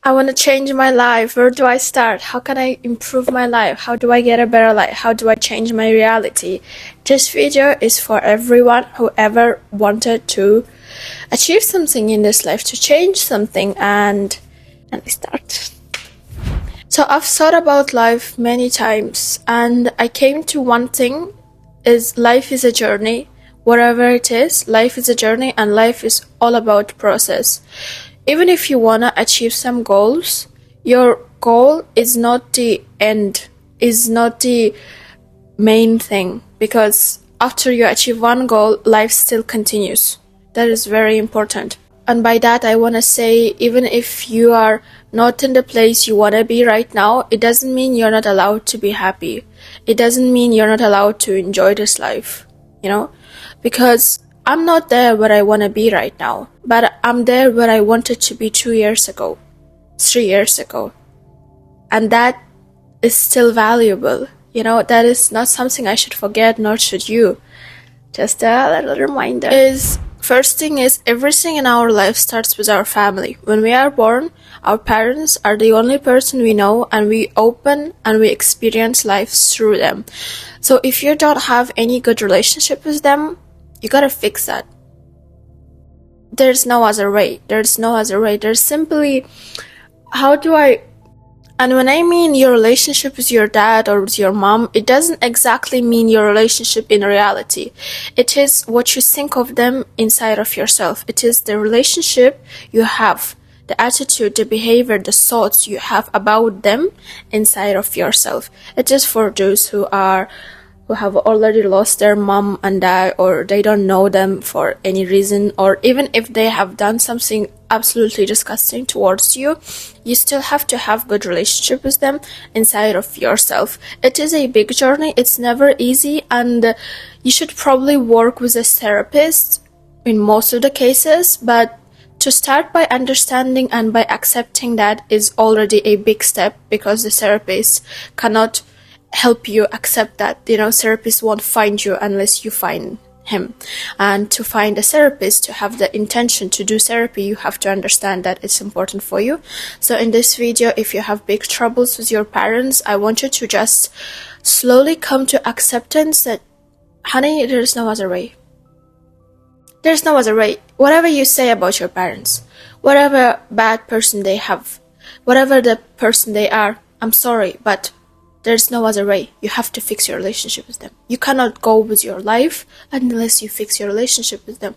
I want to change my life. Where do I start? How can I improve my life? How do I get a better life? How do I change my reality? This video is for everyone who ever wanted to achieve something in this life, to change something, and we start. So I've thought about life many times, and I came to one thing: is life is a journey. Whatever it is, life is a journey, and life is all about process. Even if you want to achieve some goals, your goal is not the end, is not the main thing, because after you achieve one goal, life still continues. That is very important. And by that, I want to say, even if you are not in the place you want to be right now, it doesn't mean you're not allowed to be happy. It doesn't mean you're not allowed to enjoy this life, because I'm not there where I want to be right now, but I'm there where I wanted to be 2 years ago, 3 years ago. And that is still valuable. That is not something I should forget, nor should you. Just a little reminder. First thing is, everything in our life starts with our family. When we are born, our parents are the only person we know, and we open and we experience life through them. So if you don't have any good relationship with them, you gotta fix that. There's no other way. There's simply, and when I mean your relationship with your dad or with your mom, it doesn't exactly mean your relationship in reality. It is what you think of them inside of yourself. It is the relationship you have, the attitude, the behavior, the thoughts you have about them inside of yourself. It is for those who have already lost their mom and dad, or they don't know them for any reason, or even if they have done something absolutely disgusting towards you, you still have to have good relationship with them inside of yourself. It is a big journey. It's never easy, and you should probably work with a therapist in most of the cases, but to start by understanding and by accepting that is already a big step, because the therapist cannot help you accept that. Therapist won't find you unless you find him. And to find a therapist, to have the intention to do therapy, you have to understand that it's important for you. So in this video, if you have big troubles with your parents, I want you to just slowly come to acceptance that, honey, there's no other way. There's no other way. Whatever you say about your parents, whatever bad person they have, whatever the person they are, I'm sorry, but there's no other way. You have to fix your relationship with them. You cannot go with your life unless you fix your relationship with them.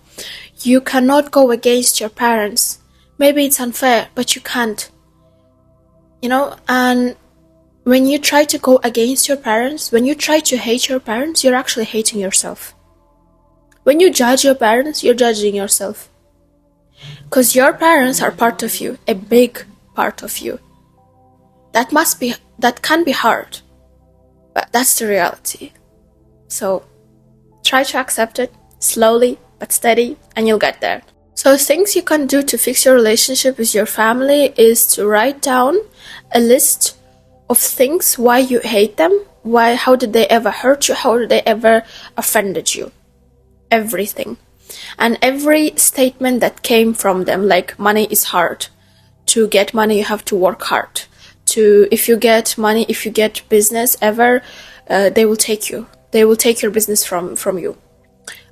You cannot go against your parents. Maybe it's unfair, but you can't. And when you try to go against your parents, when you try to hate your parents, you're actually hating yourself. When you judge your parents, you're judging yourself. Because your parents are part of you, a big part of you. That can be hard, but that's the reality. So try to accept it slowly but steady, and you'll get there. So things you can do to fix your relationship with your family is to write down a list of things why you hate them, how did they ever hurt you, how did they ever offended you, everything. And every statement that came from them, like money is hard. To get money, you have to work hard. If you get money, if you get business ever, they will take you. They will take your business from you.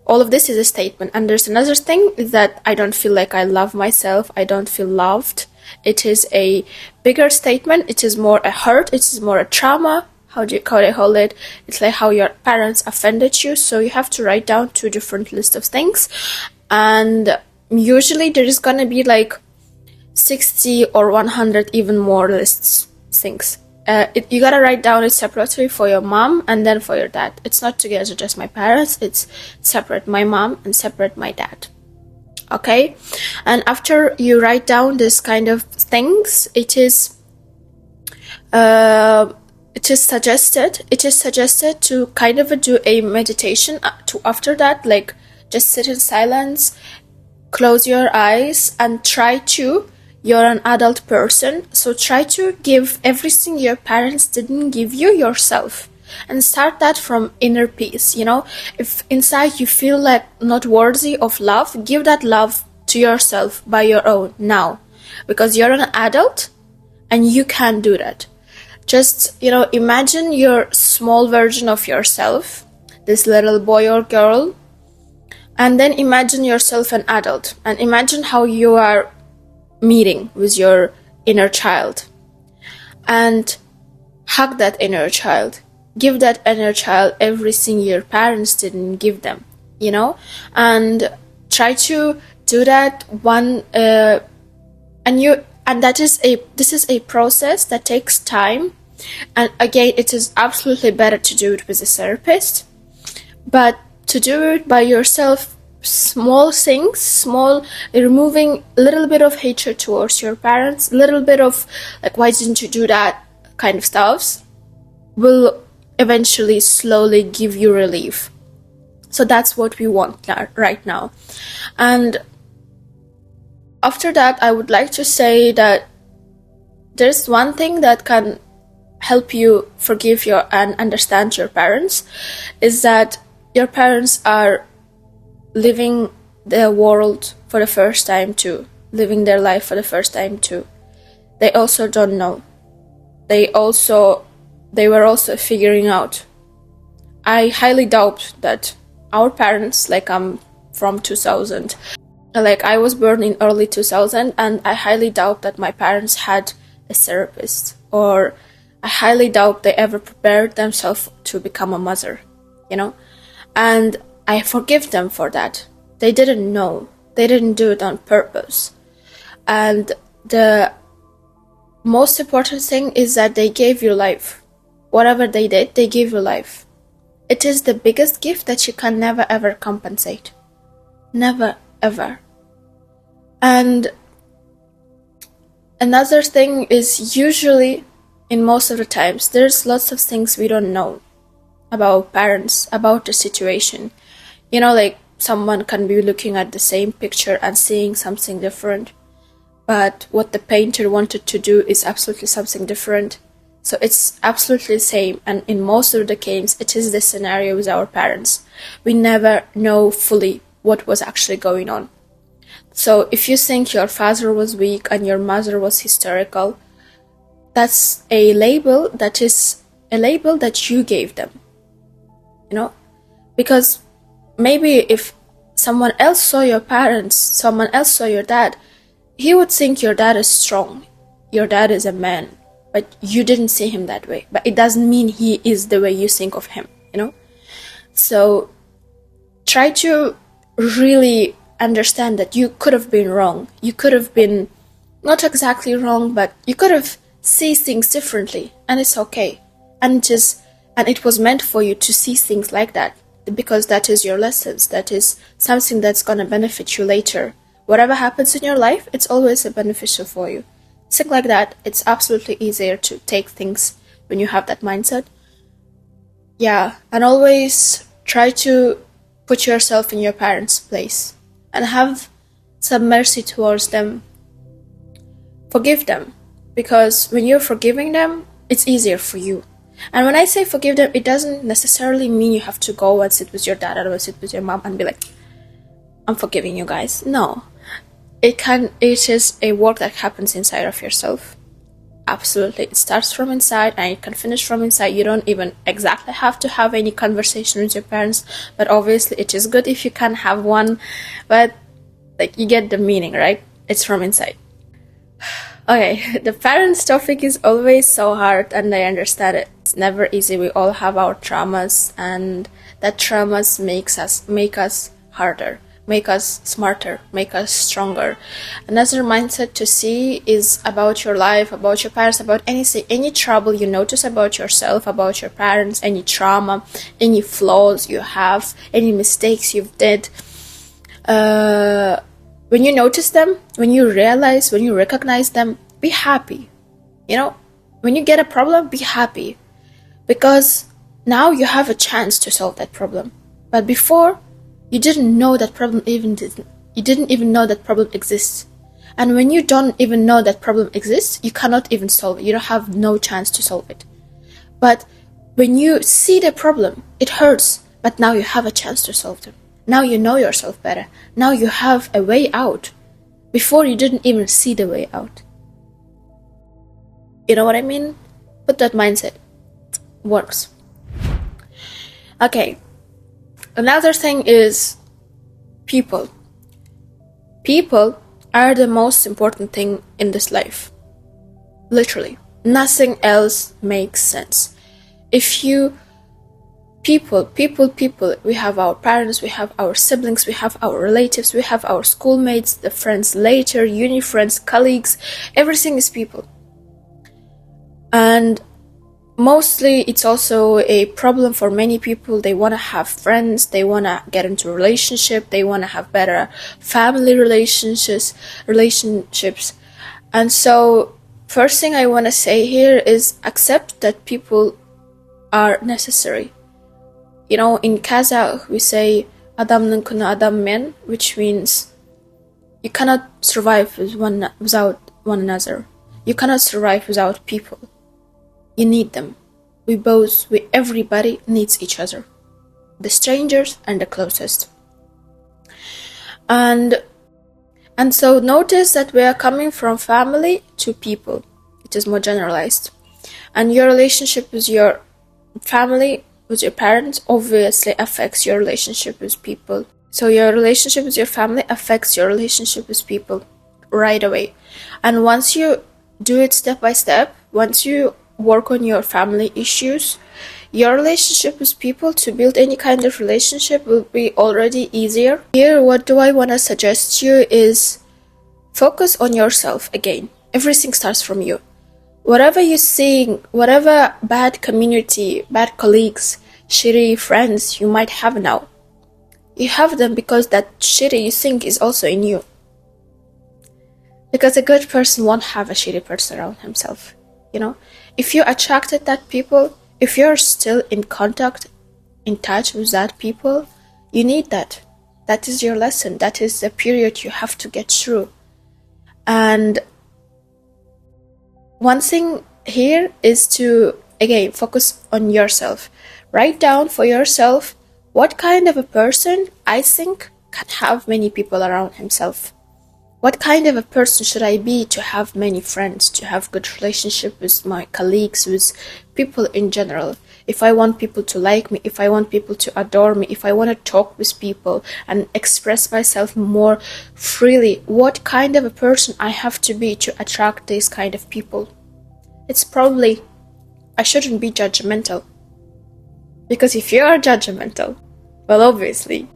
All of this is a statement. And there's another thing, is that I don't feel like I love myself. I don't feel loved. It is a bigger statement. It is more a hurt. It is more a trauma. How do you call it? It's like how your parents offended you. So you have to write down 2 different lists of things. And usually there is gonna be like 60 or 100 even more things. You gotta write down it separately for your mom and then for your dad. It's not together, just my parents. It's separate my mom and separate my dad. Okay? And after you write down this kind of things, it is suggested to kind of do a meditation after that, like just sit in silence, close your eyes, and you're an adult person, so try to give everything your parents didn't give you yourself, and start that from inner peace. If inside you feel like not worthy of love, give that love to yourself by your own now, because you're an adult and you can do that. Just, imagine your small version of yourself, this little boy or girl, and then imagine yourself an adult, and imagine how you are meeting with your inner child, and hug that inner child. Give that inner child everything your parents didn't give them, and try to do that one, and this is a process that takes time. And again, it is absolutely better to do it with a therapist, but to do it by yourself, small things, removing a little bit of hatred towards your parents, a little bit of like, why didn't you do that kind of stuff, will eventually slowly give you relief. So that's what we want right now. And after that, I would like to say that there's one thing that can help you forgive and understand your parents, is that your parents are living their world for the first time too, living their life for the first time too. They also don't know. They were also figuring out. I highly doubt that our parents, like I'm from 2000, like I was born in early 2000, and I highly doubt that my parents had a therapist, or I highly doubt they ever prepared themselves to become a mother, and I forgive them for that. They didn't know. They didn't do it on purpose. And the most important thing is that they gave you life. Whatever they did, they gave you life. It is the biggest gift that you can never ever compensate. Never ever. And another thing is, usually, in most of the times, there's lots of things we don't know about parents, about the situation. Like someone can be looking at the same picture and seeing something different, but what the painter wanted to do is absolutely something different. So it's absolutely the same, and in most of the cases, it is the scenario with our parents. We never know fully what was actually going on. So if you think your father was weak and your mother was hysterical, that's a label that you gave them, because maybe if someone else saw your parents, someone else saw your dad, he would think your dad is strong, your dad is a man, but you didn't see him that way. But it doesn't mean he is the way you think of him, So try to really understand that you could have been wrong. You could have been not exactly wrong, but you could have seen things differently, and it's okay. And it was meant for you to see things like that, because that is your lessons. That is something that's gonna benefit you later. Whatever happens in your life, it's always beneficial for you. Think like that. It's absolutely easier to take things when you have that mindset. Yeah, and always try to put yourself in your parents' place and have some mercy towards them. Forgive them, because when you're forgiving them, it's easier for you. And when I say forgive them, it doesn't necessarily mean you have to go and sit with your dad or sit with your mom and be like, I'm forgiving you guys. No. It is a work that happens inside of yourself. Absolutely. It starts from inside and it can finish from inside. You don't even exactly have to have any conversation with your parents, but obviously it is good if you can have one. But you get the meaning, right? It's from inside. Okay, the parents topic is always so hard, and I understand it. It's never easy. We all have our traumas, and that traumas make us harder, make us smarter, make us stronger. Another mindset to see is about your life, about your parents, about anything, any trouble you notice about yourself, about your parents, any trauma, any flaws you have, any mistakes you've did. When you notice them, when you realize, when you recognize them, be happy. When you get a problem, be happy. Because now you have a chance to solve that problem. But before, you didn't know that problem you didn't even know that problem exists. And when you don't even know that problem exists, you cannot even solve it. You don't have no chance to solve it. But when you see the problem, it hurts, but now you have a chance to solve them. Now you know yourself better. Now you have a way out. Before, you didn't even see the way out. You know what I mean? But that mindset works. Okay. Another thing is people. People are the most important thing in this life. Literally. Nothing else makes sense. If you people, we have our parents, we have our siblings, we have our relatives, we have our schoolmates, the friends later, uni friends, colleagues, everything is people. And mostly it's also a problem for many people. They want to have friends, they want to get into a relationship, they want to have better family relationships. And so first thing I want to say here is accept that people are necessary. You know, in Kazakh we say adamның күні адаммен, which means you cannot survive without one another. You cannot survive without people. You need them. Everybody needs each other. The strangers and the closest. And so notice that we are coming from family to people. It is more generalized. And your relationship with your family, with your parents, obviously affects your relationship with people. So your relationship with your family affects your relationship with people right away. And once you do it step by step, once you work on your family issues, your relationship with people, to build any kind of relationship, will be already easier. Here, what do I want to suggest you is focus on yourself again. Everything starts from you. Whatever you're seeing, whatever bad community, bad colleagues, shitty friends you might have now, you have them because that shitty you think is also in you. Because a good person won't have a shitty person around himself. You know, if you attracted that people, if you're still in contact, in touch with that people, you need that. That is your lesson. That is the period you have to get through. And one thing here is to, again, focus on yourself. Write down for yourself what kind of a person I think can have many people around himself. What kind of a person should I be to have many friends, to have good relationship with my colleagues, with people in general? If I want people to like me, if I want people to adore me, if I want to talk with people and express myself more freely, what kind of a person I have to be to attract these kind of people? It's probably, I shouldn't be judgmental. Because if you are judgmental, well, obviously,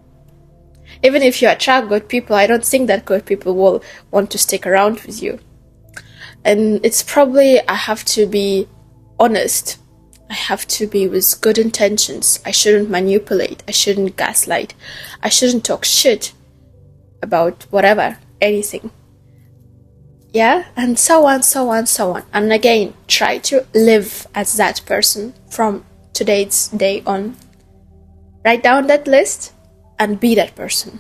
even if you attract good people, I don't think that good people will want to stick around with you. And it's probably, I have to be honest. I have to be with good intentions. I shouldn't manipulate. I shouldn't gaslight. I shouldn't talk shit about whatever, anything. Yeah, and so on, so on, so on. And again, try to live as that person from today's day on. Write down that list and be that person.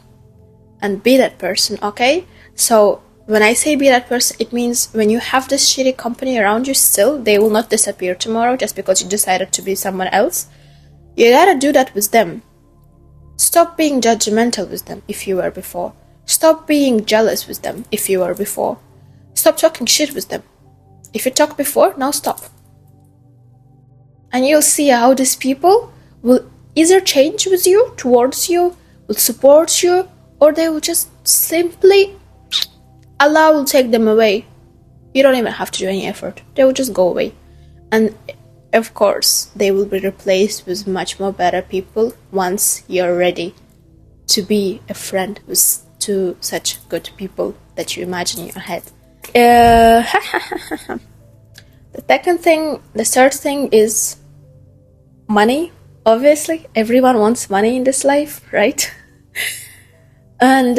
And be that person, okay? So when I say be that person, it means when you have this shitty company around you still, they will not disappear tomorrow just because you decided to be someone else. You gotta do that with them. Stop being judgmental with them if you were before. Stop being jealous with them if you were before. Stop talking shit with them. If you talked before, now stop. And you'll see how these people will either change with you, towards you, will support you, or they will just simply, Allah will take them away. You don't even have to do any effort. They will just go away. And of course, they will be replaced with much more better people once you're ready to be a friend to such good people that you imagine in your head. The third thing is money. Obviously, everyone wants money in this life, right? And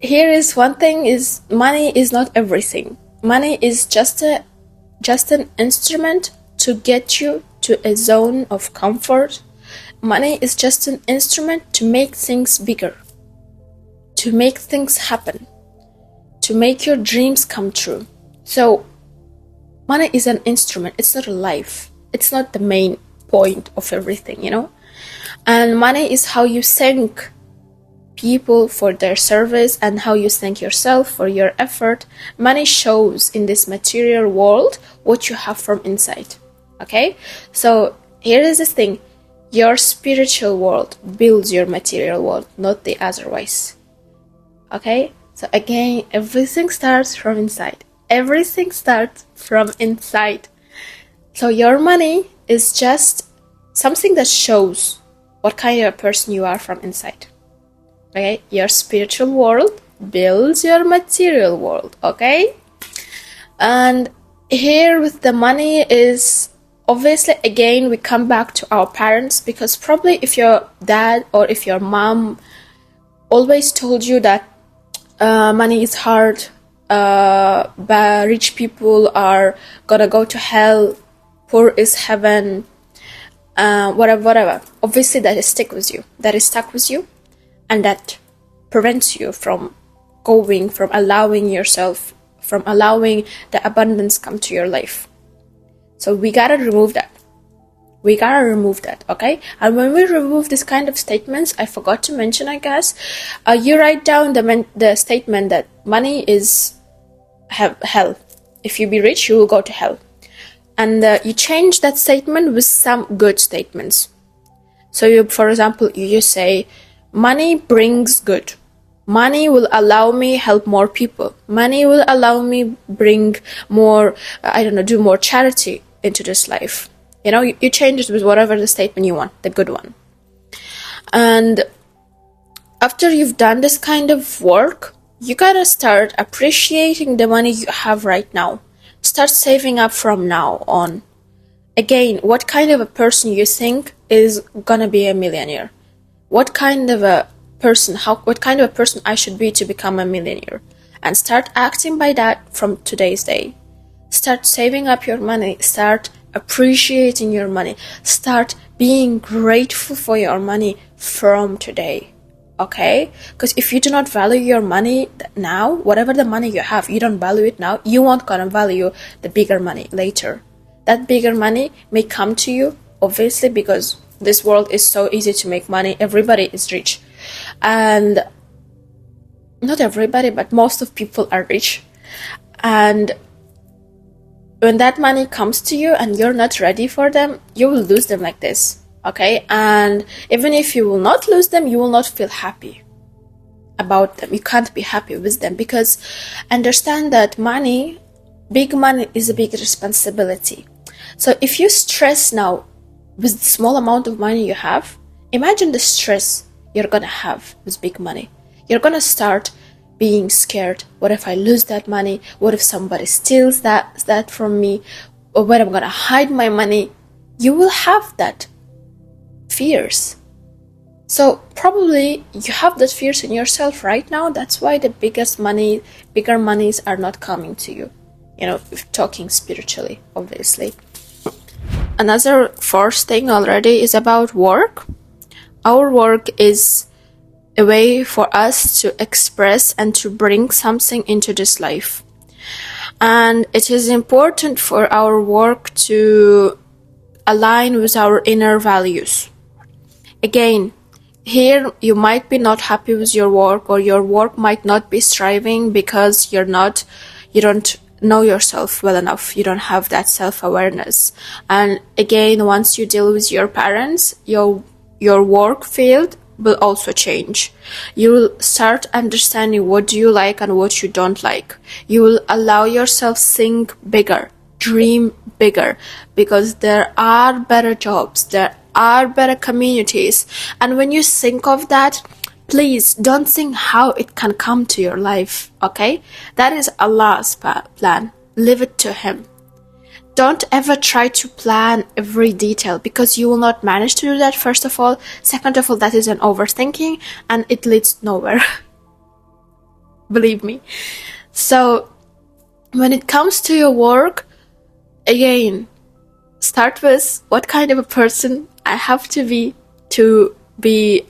here is one thing: is money is not everything. Money is just an instrument to get you to a zone of comfort. Money is just an instrument to make things bigger, to make things happen, to make your dreams come true. So money is an instrument. It's not a life. It's not the main point of everything, you know. And money is how you thank people for their service and how you thank yourself for your effort. Money shows in this material world what you have from inside. Okay? So here is this thing. Your spiritual world builds your material world, not the otherwise. Okay? So again, everything starts from inside. Everything starts from inside. So your money is just something that shows what kind of a person you are from inside. Okay? Your spiritual world builds your material world. Okay? And here with the money is obviously, again, we come back to our parents, because probably if your dad or if your mom always told you that money is hard, but rich people are gonna go to hell, poor is heaven, whatever. Obviously, that is stuck with you. And that prevents you from going, from allowing yourself, from allowing the abundance come to your life. So we gotta remove that. Okay? And when we remove this kind of statements, I forgot to mention, I guess, you write down the statement that money is hell. If you be rich, you will go to hell. And you change that statement with some good statements. So for example, you say, money brings good. Money will allow me help more people. Money will allow me bring more, do more charity into this life. You change it with whatever the statement you want, the good one. And after you've done this kind of work, you gotta start appreciating the money you have right now. Start saving up from now on. Again, what kind of a person you think is gonna be a millionaire? What kind of a person I should be to become a millionaire? And start acting by that from today's day. Start saving up your money. Start appreciating your money. Start being grateful for your money from today. Okay? Because if you do not value your money now, whatever the money you have, you don't value it now, you won't gonna value the bigger money later. That bigger money may come to you, obviously, because this world is so easy to make money. Everybody is rich. And not everybody, but most of people are rich. And when that money comes to you and you're not ready for them, you will lose them like this. Okay? And even if you will not lose them, you will not feel happy about them. You can't be happy with them, because understand that big money is a big responsibility. So if you stress now with the small amount of money you have, imagine the stress you're gonna have with big money. You're gonna start being scared. What if I lose that money? What if somebody steals that from me? Or where I'm gonna hide my money? You will have that fears. So probably you have that fears in yourself right now. That's why the bigger monies are not coming to you. If talking spiritually, obviously. Another fourth thing already is about work. Our work is a way for us to express and to bring something into this life. And it is important for our work to align with our inner values. Again, here you might be not happy with your work, or your work might not be thriving because you don't know yourself well enough. You don't have that self-awareness. And again, once you deal with your parents, your work field will also change. You will start understanding what do you like and what you don't like. You will allow yourself think bigger, dream bigger, because there are better jobs, there are better communities. And when you think of that, please don't think how it can come to your life, okay? That is Allah's plan. Leave it to Him. Don't ever try to plan every detail, because you will not manage to do that, first of all. Second of all, that is an overthinking and it leads nowhere. Believe me. So when it comes to your work, again, start with what kind of a person I have to be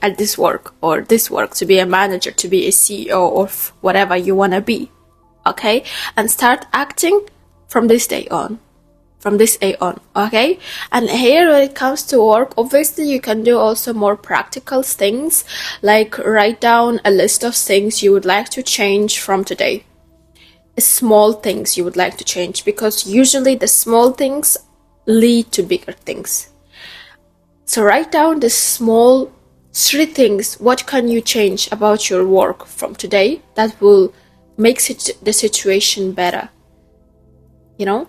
at this work, or this work, to be a manager, to be a CEO of whatever you want to be. Okay? And start acting from this day on. from this day on, okay? And here, when it comes to work, obviously you can do also more practical things, like write down a list of things you would like to change from today. Small things you would like to change, because usually the small things lead to bigger things. So write down the small 3 things. What can you change about your work from today that will make the situation better? You know?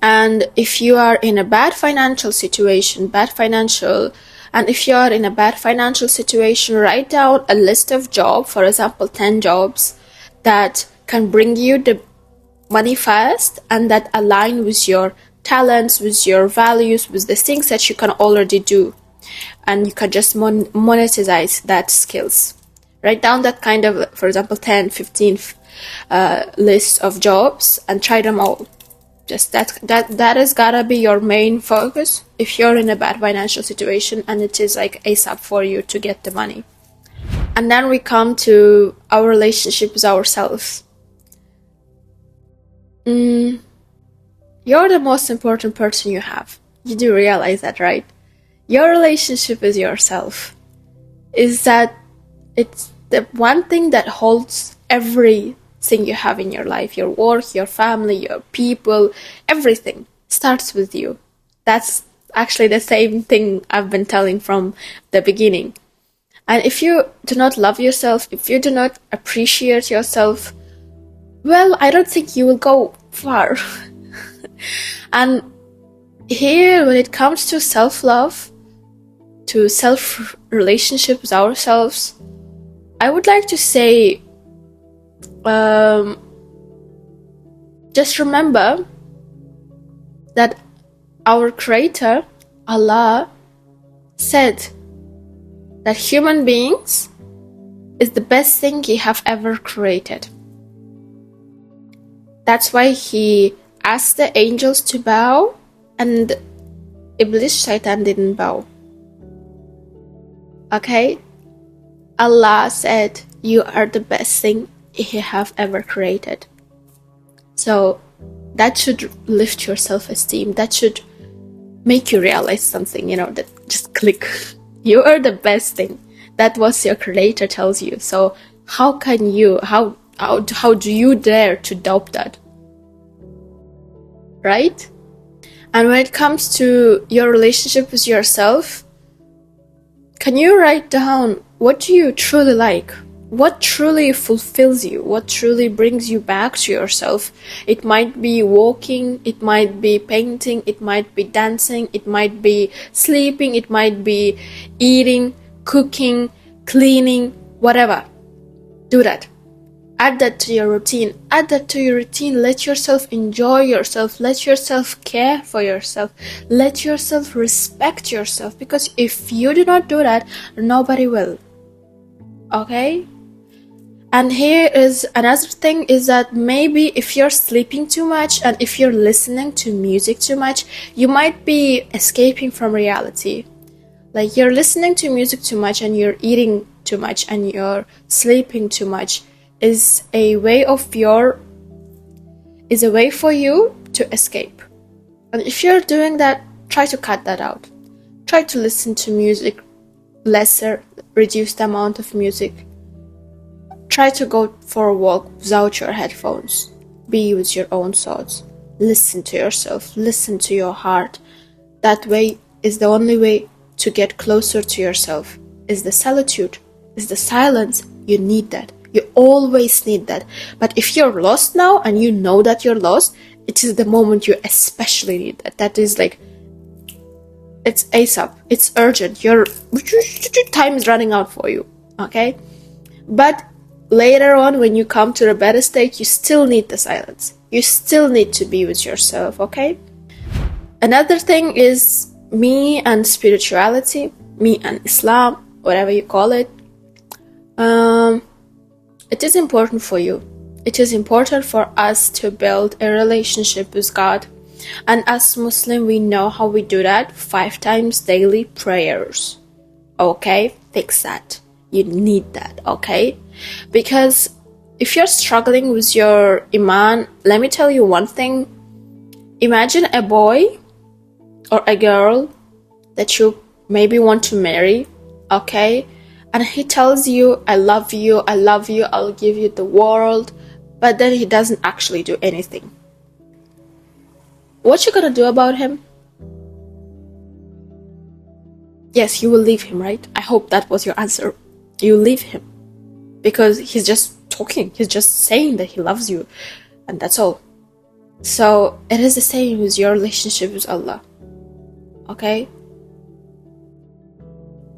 And if you are in a bad financial situation, if you are in a bad financial situation, write down a list of jobs, for example, 10 jobs that can bring you the money fast and that align with your talents, with your values, with the things that you can already do. And you can just monetize that skills. Write down that kind of, for example, 10, 15 list of jobs and try them all. Just that is gotta be your main focus if you're in a bad financial situation and it is like ASAP for you to get the money. And then we come to our relationship with ourselves. You're the most important person you have. You do realize that, right? Your relationship with yourself is that it's the one thing that holds everything you have in your life. Your work, your family, your people, everything starts with you. That's actually the same thing I've been telling from the beginning. And if you do not love yourself, if you do not appreciate yourself, well, I don't think you will go far. And here, when it comes to self-love, to self-relationship with ourselves, I would like to say, just remember that our Creator, Allah, said that human beings is the best thing He have ever created. That's why He asked the angels to bow, and Iblis, Shaitan, didn't bow. Okay? Allah said, you are the best thing He have ever created. So that should lift your self-esteem. That should make you realize something, that just click. You are the best thing. That was your Creator tells you. So how do you dare to doubt that? Right? And when it comes to your relationship with yourself, can you write down what do you truly like? What truly fulfills you? What truly brings you back to yourself? It might be walking, it might be painting, it might be dancing, it might be sleeping, it might be eating, cooking, cleaning, whatever. Do that. Add that to your routine. Add that to your routine. Let yourself enjoy yourself. Let yourself care for yourself. Let yourself respect yourself. Because if you do not do that, nobody will. Okay? And here is another thing, is that maybe if you're sleeping too much and if you're listening to music too much, you might be escaping from reality. Like you're listening to music too much and you're eating too much and you're sleeping too much is a way for you to escape. And if you're doing that, try to cut that out. Try to listen to music lesser, reduce the amount of music. Try to go for a walk without your headphones. Be with your own thoughts. Listen to yourself. Listen to your heart. That way is the only way to get closer to yourself. Is the solitude, is the silence. You need that. You always need that. But if you're lost now and you know that you're lost, it is the moment you especially need that. That is like, it's ASAP. It's urgent. Your time is running out for you. Okay? But later on, when you come to a better state, you still need the silence. You still need to be with yourself. Okay? Another thing is me and spirituality, me and Islam, whatever you call it. It is important for you. It is important for us to build a relationship with God. And as Muslim, we know how we do that. 5 times daily prayers. Okay? Fix that. You need that. Okay? Because if you're struggling with your iman, let me tell you one thing. Imagine a boy or a girl that you maybe want to marry, okay? And he tells you, I love you, I love you, I'll give you the world, but then he doesn't actually do anything. What you gonna do about him? Yes, you will leave him, right? I hope that was your answer. You leave him. Because he's just talking, he's just saying that he loves you, and that's all. So it is the same with your relationship with Allah. Okay?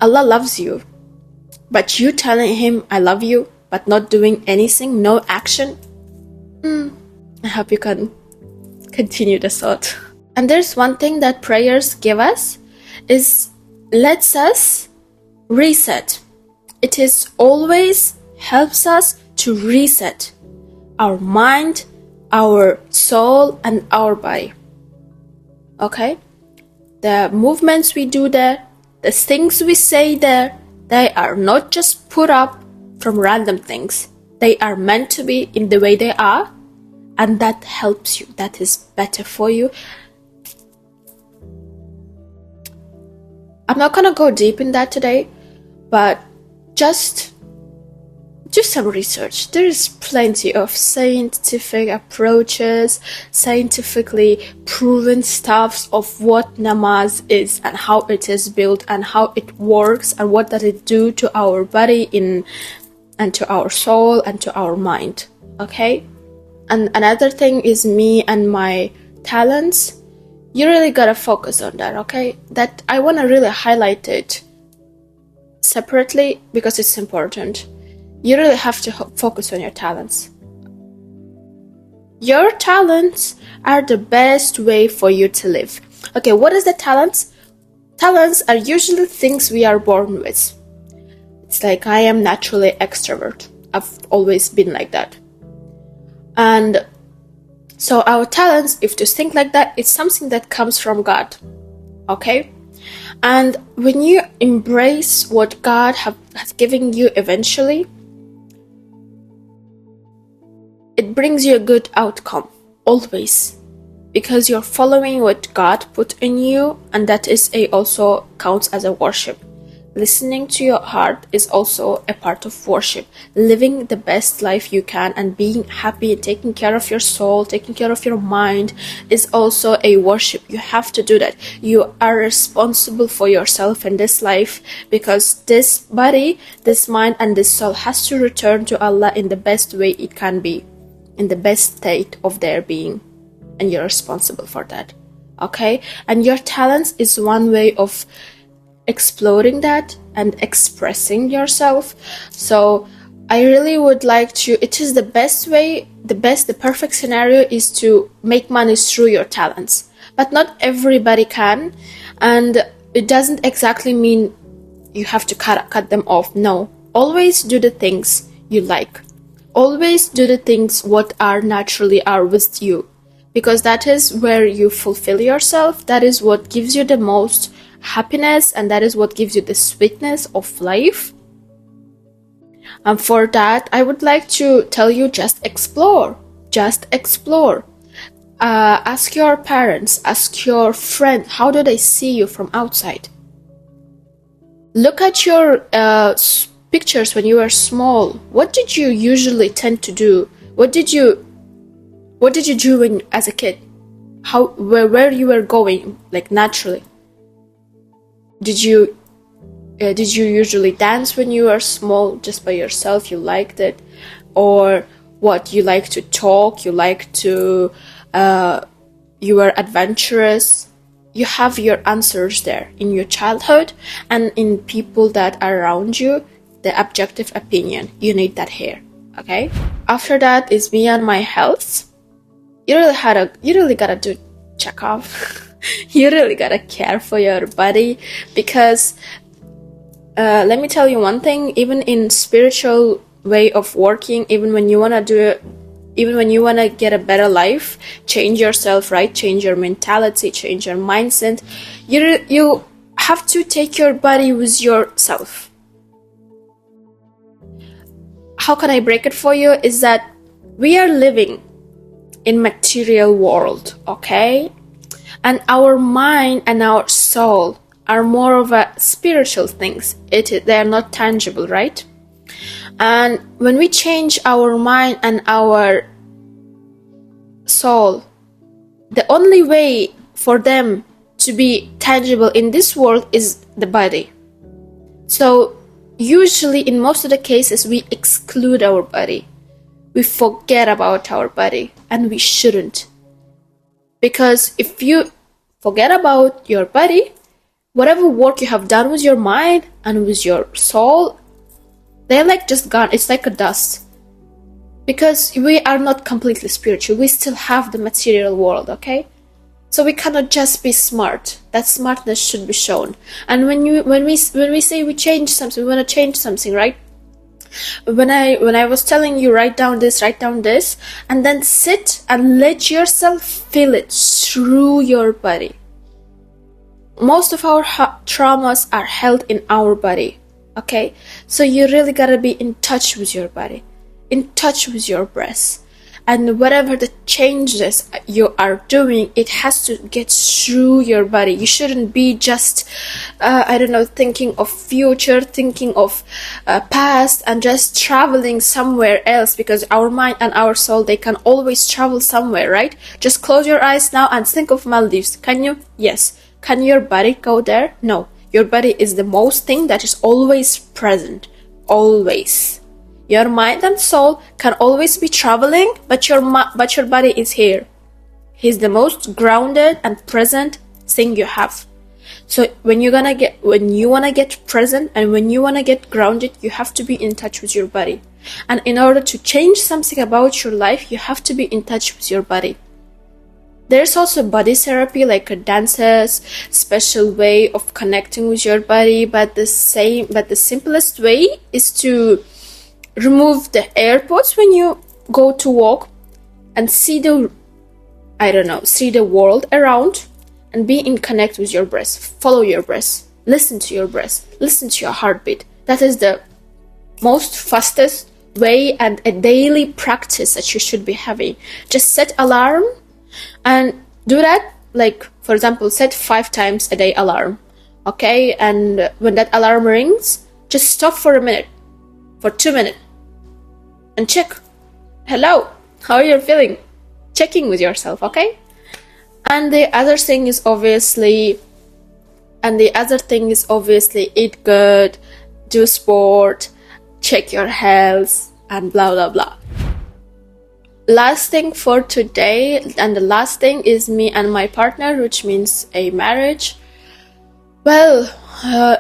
Allah loves you, but you telling him I love you, but not doing anything, no action. I hope you can continue the thought. And there's one thing that prayers give us is lets us reset. It is always helps us to reset our mind, our soul, and our body. Okay? The movements we do there, the things we say there, they are not just put up from random things. They are meant to be in the way they are, and that helps you. That is better for you. I'm not gonna go deep in that today, but just do some research. There is plenty of scientific approaches, scientifically proven stuffs of what namaz is and how it is built and how it works and what does it do to our body and to our soul and to our mind. Okay? And another thing is me and my talents. You really gotta focus on that, okay? That I wanna really highlight it separately because it's important. You really have to focus on your talents. Your talents are the best way for you to live. Okay, what is the talents? Talents are usually things we are born with. It's like I am naturally extrovert. I've always been like that. And so our talents, if to think like that, it's something that comes from God. Okay? And when you embrace what God has given you eventually, it brings you a good outcome, always. Because you're following what God put in you, and that is also counts as a worship. Listening to your heart is also a part of worship. Living the best life you can and being happy and taking care of your soul, taking care of your mind is also a worship. You have to do that. You are responsible for yourself in this life because this body, this mind, and this soul has to return to Allah in the best way it can be, in the best state of their being. And you're responsible for that. Okay? And your talents is one way of exploring that and expressing yourself. So I really would like to, it is the best way, the perfect scenario is to make money through your talents. But not everybody can, and it doesn't exactly mean you have to cut them off. No, always do the things you like. Always do the things what are naturally are with you, because that is where you fulfill yourself. That is what gives you the most happiness, and that is what gives you the sweetness of life. And for that, I would like to tell you, just explore. Ask your parents, ask your friends, how do they see you from outside? Look at your pictures when you were small. What did you usually tend to do? What did you do when as a kid? Where you were going, like naturally? Did you usually dance when you were small just by yourself? You liked it? Or what, you like to talk, you like to you were adventurous? You have your answers there in your childhood and in people that are around you, the objective opinion. You need that here. Okay? After that is me and my health. You really gotta do check-up. You really gotta care for your body, because let me tell you one thing, even in spiritual way of working, even when you wanna get a better life, change yourself, right? Change your mentality, change your mindset. You have to take your body with yourself. How can I break it for you? Is that we are living in material world, okay? And our mind and our soul are more of a spiritual things. They are not tangible, right? And when we change our mind and our soul, the only way for them to be tangible in this world is the body. So usually in most of the cases we exclude our body. We forget about our body, and we shouldn't. Because if you forget about your body, whatever work you have done with your mind and with your soul, they're like just gone. It's like a dust. Because we are not completely spiritual. We still have the material world, okay? So we cannot just be smart. That smartness should be shown. And when we say we change something, we want to change something, right? When I was telling you write down this, and then sit and let yourself feel it through your body. Most of our traumas are held in our body, okay? So you really gotta be in touch with your body, in touch with your breath. And whatever the changes you are doing, it has to get through your body. You shouldn't be just, thinking of future, thinking of past, and just traveling somewhere else, because our mind and our soul, they can always travel somewhere, right? Just close your eyes now and think of Maldives. Can you? Yes. Can your body go there? No. Your body is the most thing that is always present. Always. Your mind and soul can always be traveling, but your body is here. He's the most grounded and present thing you have. So when you wanna get present and when you wanna get grounded, you have to be in touch with your body. And in order to change something about your life, you have to be in touch with your body. There's also body therapy, like a dancer's special way of connecting with your body, but the simplest way is to remove the AirPods when you go to walk and see the world around, and be in connect with your breath. Follow your breath. Listen to your breath. Listen to your heartbeat. That is the most fastest way and a daily practice that you should be having. Just set alarm and do that. Like, for example, set 5 times a day alarm. Okay? And when that alarm rings, just stop for a minute, for 2 minutes, and check. Hello, how are you feeling? Checking with yourself, okay? And the other thing is obviously eat good, do sport, check your health, and blah blah blah. Last thing for today, and the last thing is me and my partner, which means a marriage. Well,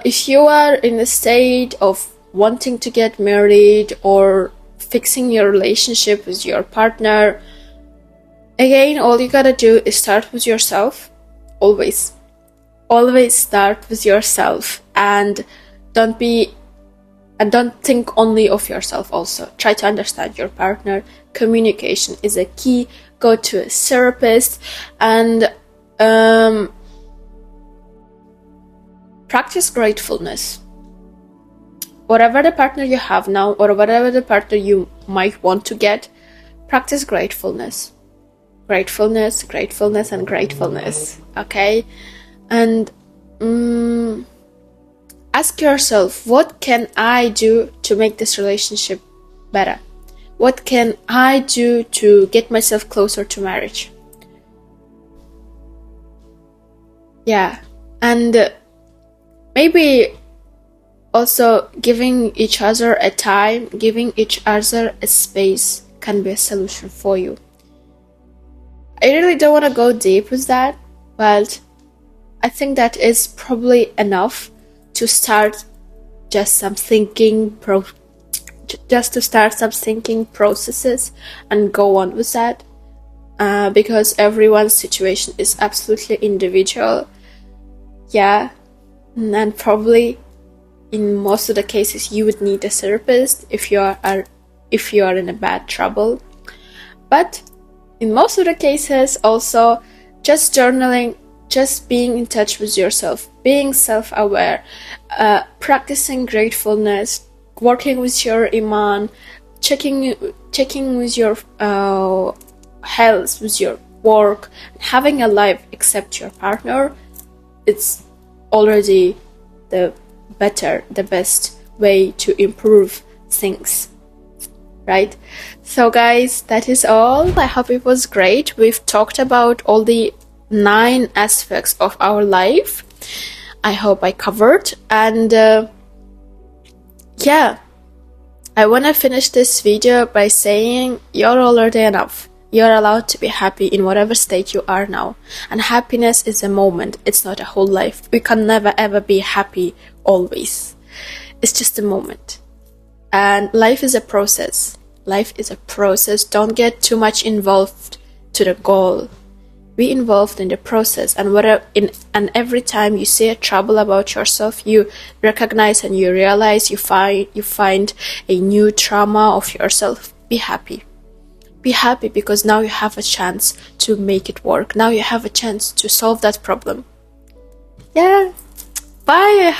if you are in a state of wanting to get married or fixing your relationship with your partner, again, all you gotta do is start with yourself. Always start with yourself, and don't think only of yourself. Also try to understand your partner. Communication is a key. Go to a therapist and practice gratefulness. Whatever the partner you have now, or whatever the partner you might want to get, practice gratefulness. Gratefulness, and gratefulness. Okay? And ask yourself, what can I do to make this relationship better? What can I do to get myself closer to marriage? Yeah. And maybe also giving each other a time, giving each other a space can be a solution for you. I really don't want to go deep with that, but I think that is probably enough to start some thinking processes and go on with that, because everyone's situation is absolutely individual. Yeah, and probably in most of the cases you would need a therapist if you are in a bad trouble. But in most of the cases also, just journaling, just being in touch with yourself, being self-aware, practicing gratefulness, working with your iman, checking with your health, with your work, having a life except your partner, it's already the best way to improve things, right? So guys, that is all. I hope it was great. We've talked about all the 9 aspects of our life. I hope I covered, and yeah, I want to finish this video by saying you're already enough. You're allowed to be happy in whatever state you are now. And happiness is a moment. It's not a whole life. We can never ever be happy always. It's just a moment. And life is a process. Life is a process. Don't get too much involved to the goal. Be involved in the process. And every time you see a trouble about yourself, you recognize and you realize, you find a new trauma of yourself. Be happy. Be happy, because now you have a chance to make it work. Now you have a chance to solve that problem. Yeah. Bye.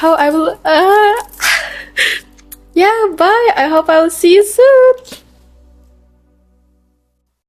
Yeah, bye. I hope I will see you soon.